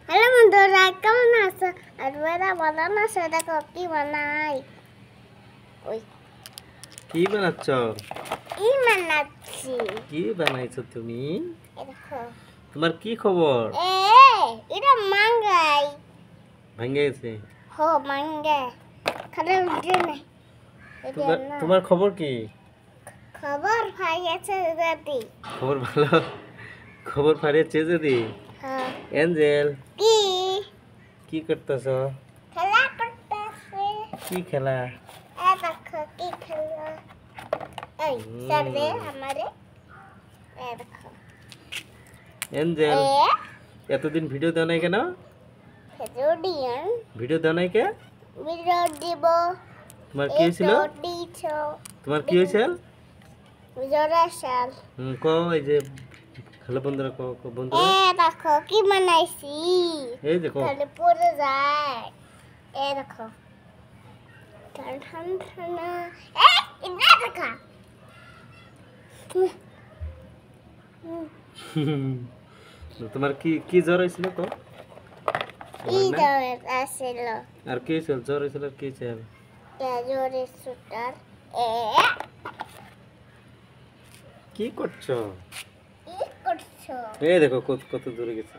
Hello বন্ধুরা, কেমন আছো? আর বেলা বলো না, সে দেখো কি বানাই। ওই কি বানাচ্ছ? কি বানাচ্ছি? কি বানাইছো তুমি? দেখো, তোমার কি খবর? এটা মাঙ্গাই। ভাঙ্গে গেছে? হো মাঙ্গা খালি উঠে নাই। তোমার খবর কি? খবর ভাই আছে দাদি। খবর ভালো। খবর ফারিয়েছে যদি। হ্যাঁ। এঞ্জেল কি কি করতেছো? খেলা করতেছে? কি খেলা? দেখো কি খেলা। এই সারে আমারে দেখো। এঞ্জেল এতদিন ভিডিও দাও নাই কেন? ভিডিও দাও নাই কে? ভিডিও দিব। তোমার কি হয়েছিল? তোমার কি হয়েছিল? জরাশাল। এই যে হ্যালো বন্ধুরা, বন্ধুরা দেখো কি বানাইছি। এই দেখো তাহলে পড়ে যায়। দেখো ঠান ঠান ঠান্ডা। এটা দেখো। তোমার কি কি জ্বর হয়েছিল তো? কি জ্বর আসছিল? আর কি হয়েছিল? জ্বর হয়েছিল আর কি হয়েছিল? জ্বরের সুটার। কি করছো? কি করছো? এই দেখো কত কত দূরে গেছে।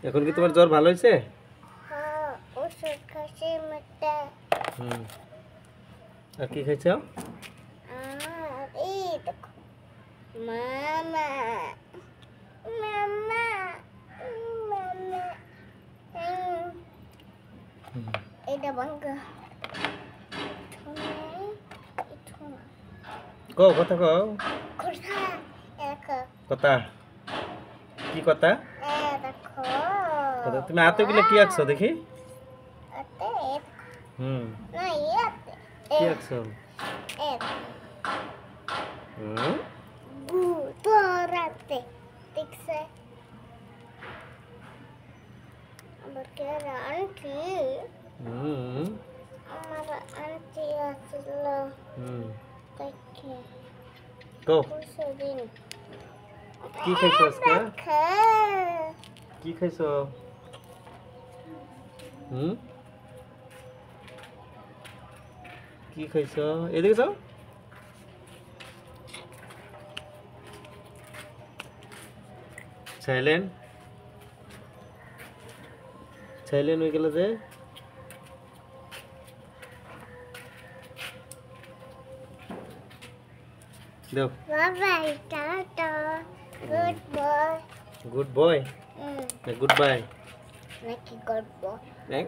এখন কি তোমার জ্বর ভালো হয়েছে? হ্যাঁ, ওষুধ খাচ্ছি মেটে। আর কি খাইছো? এই দেখো মামা মামা মামা। এটা বাঙ্গা কও কথা কও। কথা দেখো। কথা কি কথা? দেখো কথা তুমি হাতে গুলো কি আঁকছো দেখি? না ইয়াতে কি আঁকছো? তোরাতে দেখছে আমার কে আন্টি। আমার আন্টি আসছিল দেখে। দিন কি খাইছো আজকে? কি খাইছো? কি খাইছো? এদিকে যাও। সাইলেন্ট সাইলেন্ট হয়ে গেল যে। দাও। বাবাই tata. Good boy. Good boy না গুড বাই? নাকি গুড বয়?